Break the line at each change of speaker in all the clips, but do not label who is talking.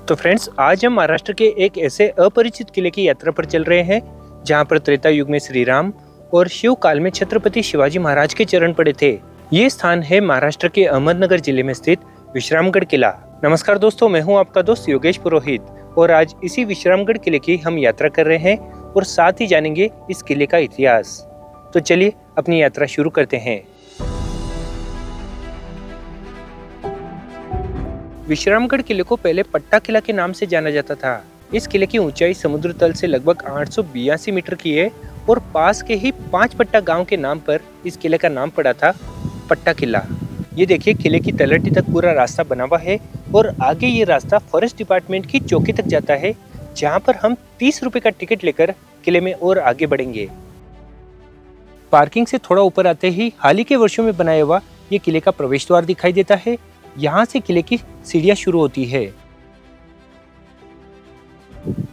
तो फ्रेंड्स, आज हम महाराष्ट्र के एक ऐसे अपरिचित किले की यात्रा पर चल रहे हैं जहां पर त्रेता युग में श्री राम और शिव काल में छत्रपति शिवाजी महाराज के चरण पड़े थे। ये स्थान है महाराष्ट्र के अहमदनगर जिले में स्थित विश्रामगढ़ किला। नमस्कार दोस्तों, मैं हूं आपका दोस्त योगेश पुरोहित और आज इसी विश्रामगढ़ किले की हम यात्रा कर रहे हैं और साथ ही जानेंगे इस किले का इतिहास। तो चलिए अपनी यात्रा शुरू करते हैं। विश्रामगढ़ किले को पहले पट्टा किला के नाम से जाना जाता था। इस किले की ऊंचाई समुद्र तल से लगभग 882 मीटर की है और पास के ही 5 पट्टा गांव के नाम पर इस किले का नाम पड़ा था पट्टा किला। ये देखिए, किले की तलहटी तक पूरा रास्ता बना हुआ है और आगे ये रास्ता फॉरेस्ट डिपार्टमेंट की चौकी तक जाता है, जहाँ पर हम 30 रुपए का टिकट लेकर किले में और आगे बढ़ेंगे। पार्किंग से थोड़ा ऊपर आते ही हाल ही के वर्षों में बनाया हुआ ये किले का प्रवेश द्वार दिखाई देता है। यहाँ से किले की सीढ़ियां शुरू होती है।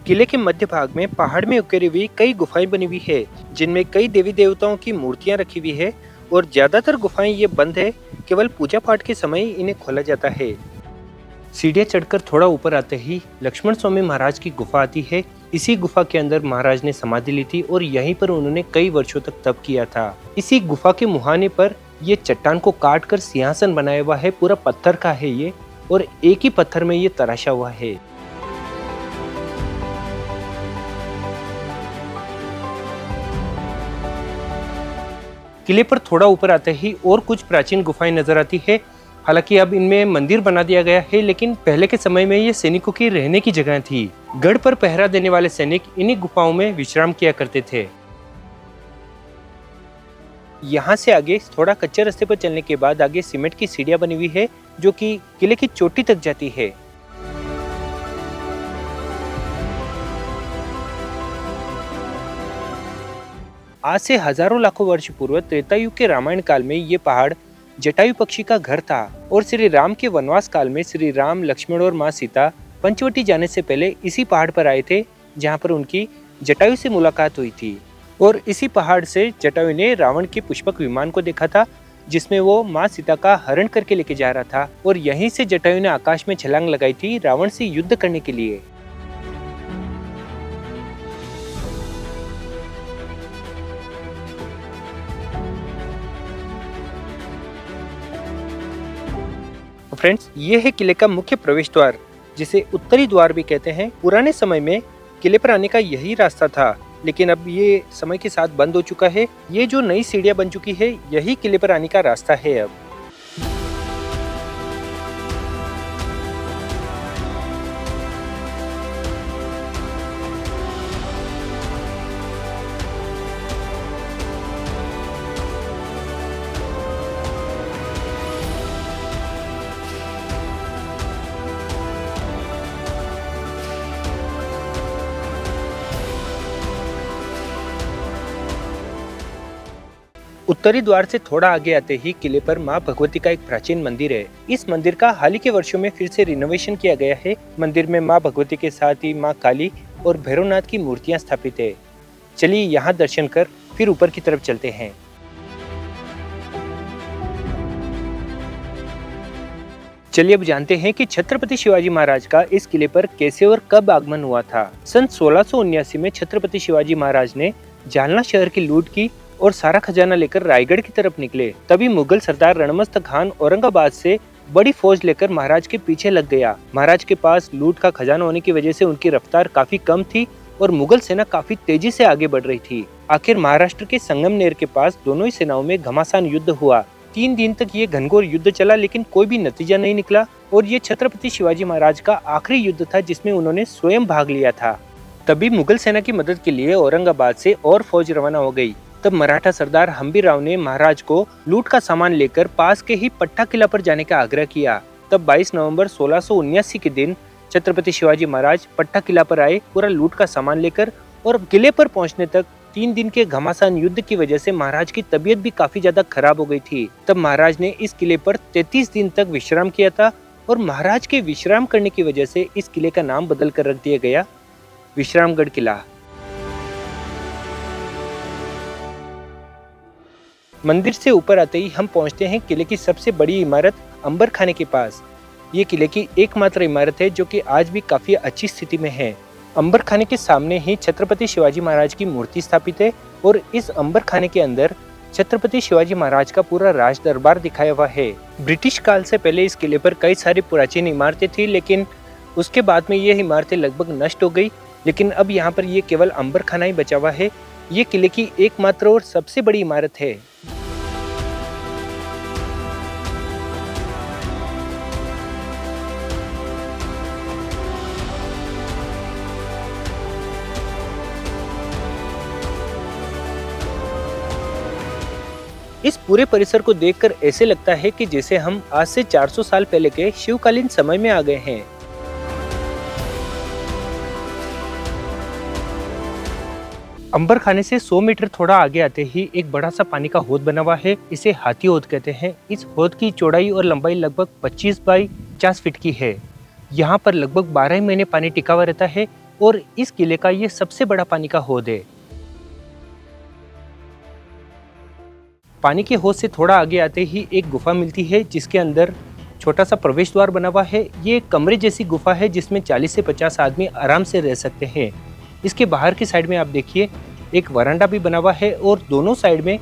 किले के मध्य भाग में पहाड़ में उकेरी हुई कई गुफाएं बनी हुई है, जिनमें कई देवी देवताओं की मूर्तियां रखी हुई है और ज्यादातर गुफाएं ये बंद है, केवल पूजा पाठ के समय इन्हें खोला जाता है। सीढ़ियां चढ़कर थोड़ा ऊपर आते ही लक्ष्मण स्वामी महाराज की गुफा आती है। इसी गुफा के अंदर महाराज ने समाधि ली थी और यहीं पर उन्होंने कई वर्षों तक तप किया था। इसी गुफा के मुहाने पर ये चट्टान को काट कर सिंहासन बनाया हुआ है। पूरा पत्थर का है ये और एक ही पत्थर में ये तराशा हुआ है। किले पर थोड़ा ऊपर आते ही और कुछ प्राचीन गुफाएं नजर आती है। हालांकि अब इनमें मंदिर बना दिया गया है, लेकिन पहले के समय में ये सैनिकों की रहने की जगह थी। गढ़ पर पहरा देने वाले सैनिक इन्हीं गुफाओं में विश्राम किया करते थे। यहाँ से आगे थोड़ा कच्चे रास्ते पर चलने के बाद आगे सीमेंट की सीढ़ियां बनी हुई है, जो कि किले की चोटी तक जाती है। आज से हजारों लाखों वर्ष पूर्व त्रेता युग के रामायण काल में ये पहाड़ जटायु पक्षी का घर था और श्री राम के वनवास काल में श्री राम, लक्ष्मण और माँ सीता पंचवटी जाने से पहले इसी पहाड़ पर आए थे, जहाँ पर उनकी जटायु से मुलाकात हुई थी। और इसी पहाड़ से जटायु ने रावण के पुष्पक विमान को देखा था, जिसमें वो माँ सीता का हरण करके लेके जा रहा था। और यहीं से जटायु ने आकाश में छलांग लगाई थी रावण से युद्ध करने के लिए। फ्रेंड्स, ये है किले का मुख्य प्रवेश द्वार, जिसे उत्तरी द्वार भी कहते हैं। पुराने समय में किले पर आने का यही रास्ता था, लेकिन अब ये समय के साथ बंद हो चुका है। ये जो नई सीढ़ियां बन चुकी है, यही किले पर आने का रास्ता है अब। उत्तरी द्वार से थोड़ा आगे आते ही किले पर माँ भगवती का एक प्राचीन मंदिर है। इस मंदिर का हाल ही के वर्षों में फिर से रिनोवेशन किया गया है। मंदिर में माँ भगवती के साथ ही माँ काली और भैरवनाथ की मूर्तियां स्थापित है। चलिए यहाँ दर्शन कर फिर ऊपर की तरफ चलते हैं। चलिए अब जानते हैं कि छत्रपति शिवाजी महाराज का इस किले पर कैसे और कब आगमन हुआ था। सन 1679 में छत्रपति शिवाजी महाराज ने जालना शहर की लूट की और सारा खजाना लेकर रायगढ़ की तरफ निकले। तभी मुगल सरदार रणमस्त खान औरंगाबाद से बड़ी फौज लेकर महाराज के पीछे लग गया। महाराज के पास लूट का खजाना होने की वजह से उनकी रफ्तार काफी कम थी और मुगल सेना काफी तेजी से आगे बढ़ रही थी। आखिर महाराष्ट्र के संगमनेर के पास दोनों ही सेनाओं में घमासान युद्ध हुआ। 3 दिन तक ये घनघोर युद्ध चला, लेकिन कोई भी नतीजा नहीं निकला और ये छत्रपति शिवाजी महाराज का आखिरी युद्ध था, जिसमें उन्होंने स्वयं भाग लिया था। तभी मुगल सेना की मदद के लिए औरंगाबाद से और फौज रवाना हो गई। तब मराठा सरदार हम्बीराव ने महाराज को लूट का सामान लेकर पास के ही पट्टा किला पर जाने का आग्रह किया। तब 22 नवंबर 1679 के दिन छत्रपति शिवाजी महाराज पट्टा किला पर आए पूरा लूट का सामान लेकर, और किले पर पहुंचने तक 3 दिन के घमासान युद्ध की वजह से महाराज की तबीयत भी काफी ज्यादा खराब हो गई थी। तब महाराज ने इस किले पर 33 दिन तक विश्राम किया था और महाराज के विश्राम करने की वजह से इस किले का नाम बदल कर रख दिया गया विश्रामगढ़ किला। मंदिर से ऊपर आते ही हम पहुंचते हैं किले की सबसे बड़ी इमारत अंबर खाने के पास। ये किले की एकमात्र इमारत है जो कि आज भी काफी अच्छी स्थिति में है। अंबर खाने के सामने ही छत्रपति शिवाजी महाराज की मूर्ति स्थापित है और इस अंबर खाने के अंदर छत्रपति शिवाजी महाराज का पूरा राज दरबार दिखाया हुआ है। ब्रिटिश काल से पहले इस किले पर कई सारी प्राचीन इमारतें थी, लेकिन उसके बाद में ये इमारतें लगभग नष्ट हो गई। लेकिन अब यहाँ पर ये केवल अंबर खाना ही बचा हुआ है। ये किले की एकमात्र और सबसे बड़ी इमारत है। इस पूरे परिसर को देखकर ऐसे लगता है कि जैसे हम आज से 400 साल पहले के शिवकालीन समय में आ गए हैं। अंबर खाने से 100 मीटर थोड़ा आगे आते ही एक बड़ा सा पानी का हौद बना हुआ है। इसे हाथी हौद कहते हैं। इस हौद की चौड़ाई और लंबाई लगभग 25 बाई 50 फीट की है। यहाँ पर लगभग 12 महीने पानी टिका हुआ रहता है और इस किले का ये सबसे बड़ा पानी का हौद है। पानी के हौद से थोड़ा आगे आते ही एक गुफा मिलती है जिसके अंदर छोटा सा प्रवेश द्वार बना हुआ है। ये एक कमरे जैसी गुफा है जिसमें 40 से 50 आदमी आराम से रह सकते हैं। इसके बाहर की साइड में आप देखिए एक वरांडा भी बना हुआ है और दोनों साइड में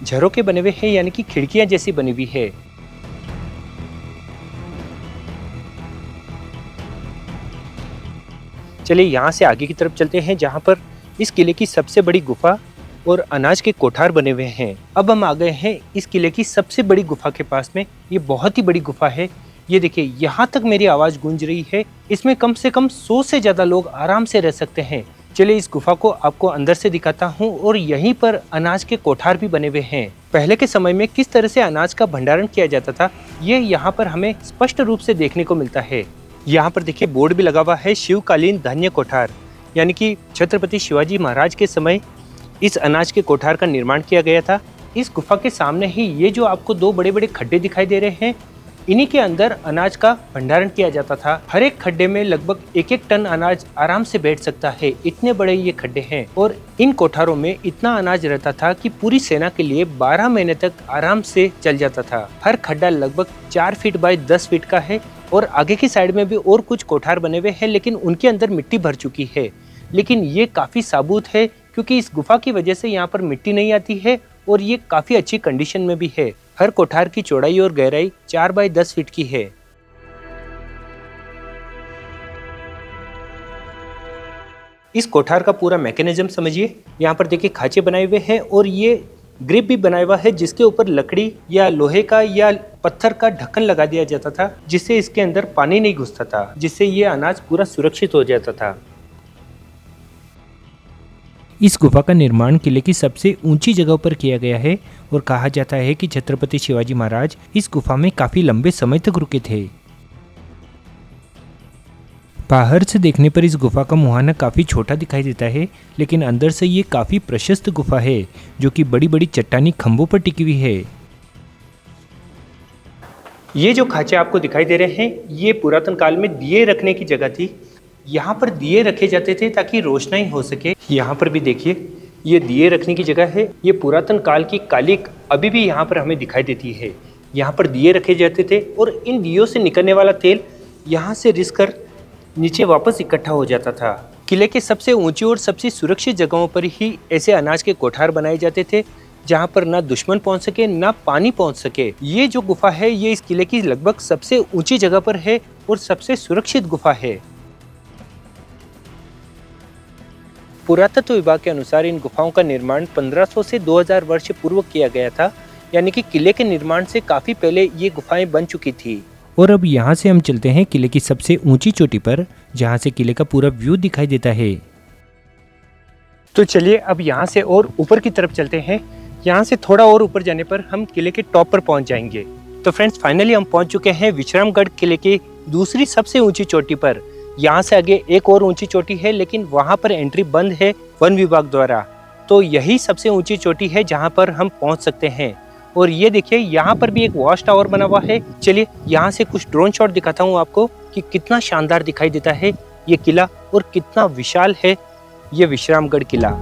झरोके बने हुए हैं, यानी कि खिड़कियां जैसी बनी हुई है। चलिए यहाँ से आगे की तरफ चलते हैं जहाँ पर इस किले की सबसे बड़ी गुफा और अनाज के कोठार बने हुए हैं। अब हम आ गए हैं इस किले की सबसे बड़ी गुफा के पास में। ये बहुत ही बड़ी गुफा है। ये देखिए यहाँ तक मेरी आवाज गूंज रही है। इसमें कम से कम 100 से ज्यादा लोग आराम से रह सकते हैं। चलिए इस गुफा को आपको अंदर से दिखाता हूँ। और यहीं पर अनाज के कोठार भी बने हुए हैं। पहले के समय में किस तरह से अनाज का भंडारण किया जाता था ये यहाँ पर हमें स्पष्ट रूप से देखने को मिलता है। यहाँ पर देखिए बोर्ड भी लगा हुआ है, शिवकालीन धान्य कोठार, यानी कि छत्रपति शिवाजी महाराज के समय इस अनाज के कोठार का निर्माण किया गया था। इस गुफा के सामने ही ये जो आपको 2 बड़े बड़े खड्डे दिखाई दे रहे हैं, इन्हीं के अंदर अनाज का भंडारण किया जाता था। हर एक खड्डे में लगभग 1-1 टन अनाज आराम से बैठ सकता है, इतने बड़े ये खड्डे हैं। और इन कोठारों में इतना अनाज रहता था कि पूरी सेना के लिए 12 महीने तक आराम से चल जाता था। हर खड्डा लगभग 4 फीट बाय 10 फीट का है और आगे की साइड में भी और कुछ कोठार बने हुए हैं, लेकिन उनके अंदर मिट्टी भर चुकी है। लेकिन ये काफी साबुत है क्योंकि इस गुफा की वजह से यहाँ पर मिट्टी नहीं आती है और ये काफी अच्छी कंडीशन में भी है। हर कोठार की चौड़ाई और गहराई 4 बाय 10 फीट की है। इस कोठार का पूरा मैकेनिज्म समझिए। यहाँ पर देखिए खांचे बनाए हुए हैं और ये ग्रिप भी बनाया हुआ है जिसके ऊपर लकड़ी या लोहे का या पत्थर का ढक्कन लगा दिया जाता था, जिससे इसके अंदर पानी नहीं घुसता था, जिससे ये अनाज पूरा सुरक्षित हो जाता था। इस गुफा का निर्माण किले की सबसे ऊंची जगह पर किया गया है और कहा जाता है कि छत्रपति शिवाजी महाराज इस गुफा में काफी लंबे समय तक रुके थे। बाहर से देखने पर इस गुफा का मुहाना काफी छोटा दिखाई देता है, लेकिन अंदर से ये काफी प्रशस्त गुफा है जो कि बड़ी बड़ी चट्टानी खंभों पर टिकी हुई है। ये जो खांचे आपको दिखाई दे रहे हैं, ये पुरातन काल में दिए रखने की जगह थी। यहाँ पर दिए रखे जाते थे ताकि रोशनाई हो सके। यहाँ पर भी देखिए ये दिए रखने की जगह है। ये पुरातन काल की कालिक अभी भी यहाँ पर हमें दिखाई देती है। यहाँ पर दिए रखे जाते थे और इन दियों से निकलने वाला तेल यहाँ से रिस कर नीचे वापस इकट्ठा हो जाता था। किले के सबसे ऊंची और सबसे सुरक्षित जगहों पर ही ऐसे अनाज के कोठार बनाए जाते थे जहाँ पर ना दुश्मन पहुँच सके ना पानी पहुँच सके। ये जो गुफा है ये इस किले की लगभग सबसे ऊंची जगह पर है और सबसे सुरक्षित गुफा है। पुरातत्व विभाग के अनुसार इन गुफाओं का निर्माण 1500 से 2000 वर्ष पूर्व किया गया था, यानी कि किले के निर्माण से काफी पहले ये गुफाएं बन चुकी थी। और अब यहाँ से हम चलते हैं किले की सबसे ऊंची चोटी पर, जहाँ से किले का पूरा व्यू दिखाई देता है। तो चलिए अब यहाँ से और ऊपर की तरफ चलते हैं। यहाँ से थोड़ा और ऊपर जाने पर हम किले के टॉप पर पहुँच जाएंगे। तो फ्रेंड्स फाइनली हम पहुँच चुके हैं विश्रामगढ़ किले की दूसरी सबसे ऊंची चोटी पर। यहाँ से आगे एक और ऊंची चोटी है, लेकिन वहाँ पर एंट्री बंद है वन विभाग द्वारा। तो यही सबसे ऊंची चोटी है जहाँ पर हम पहुँच सकते हैं। और ये देखिए यहाँ पर भी एक वॉच टावर बना हुआ है। चलिए यहाँ से कुछ ड्रोन शॉट दिखाता हूँ आपको कि कितना शानदार दिखाई देता है ये किला और कितना विशाल है ये विश्रामगढ़ किला।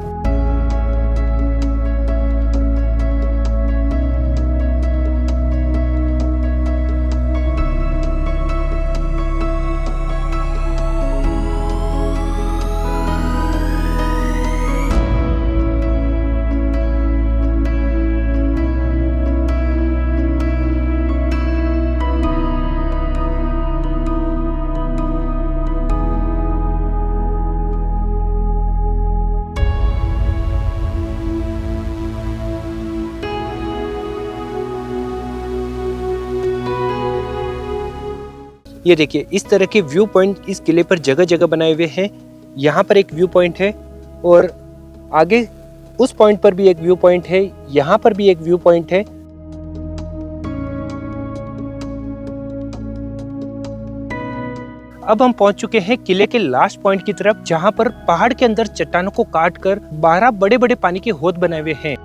ये देखिए, इस तरह के व्यू पॉइंट इस किले पर जगह जगह बनाए हुए हैं। यहाँ पर एक व्यू पॉइंट है और आगे उस पॉइंट पर भी एक व्यू पॉइंट है, यहाँ पर भी एक व्यू पॉइंट है। अब हम पहुंच चुके हैं किले के लास्ट पॉइंट की तरफ, जहां पर पहाड़ के अंदर चट्टानों को काटकर 12 बड़े बड़े पानी के हौद बनाए हुए हैं।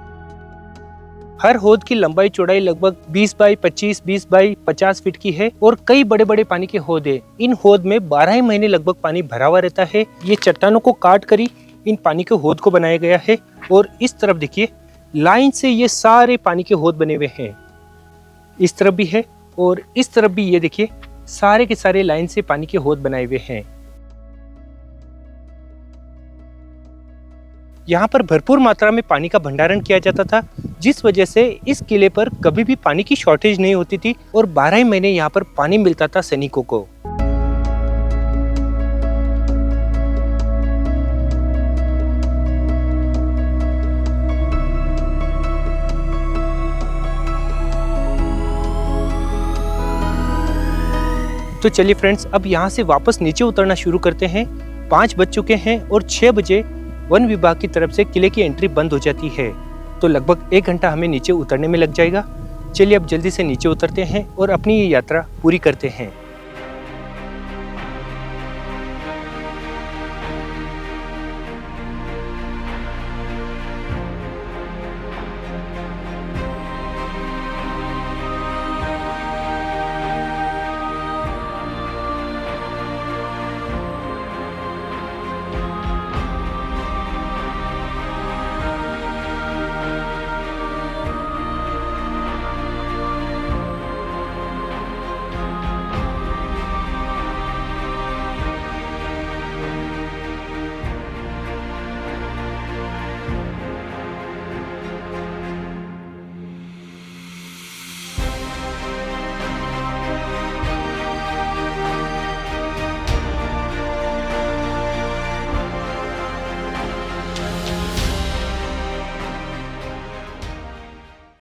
हर हौद की लंबाई चौड़ाई लगभग 20 बाई 25, 20 बाई 50 फीट की है और कई बड़े बड़े पानी के हौद है। इन हौद में 12 ही महीने लगभग पानी भरा हुआ रहता है। ये चट्टानों को काट कर ही इन पानी के हौद को बनाया गया है। और इस तरफ देखिए, लाइन से ये सारे पानी के हौद बने हुए हैं। इस तरफ भी है और इस तरफ भी, ये देखिए, सारे के सारे लाइन से पानी के हौद बनाए हुए हैं। यहाँ पर भरपूर मात्रा में पानी का भंडारण किया जाता था, जिस वजह से इस किले पर कभी भी पानी की शॉर्टेज नहीं होती थी और 12 ही महीने यहाँ पर पानी मिलता था सैनिकों को। तो चलिए फ्रेंड्स, अब यहाँ से वापस नीचे उतरना शुरू करते हैं। 5 बज चुके हैं और 6 बजे वन विभाग की तरफ से किले की एंट्री बंद हो जाती है, तो लगभग 1 घंटा हमें नीचे उतरने में लग जाएगा। चलिए अब जल्दी से नीचे उतरते हैं और अपनी ये यात्रा पूरी करते हैं।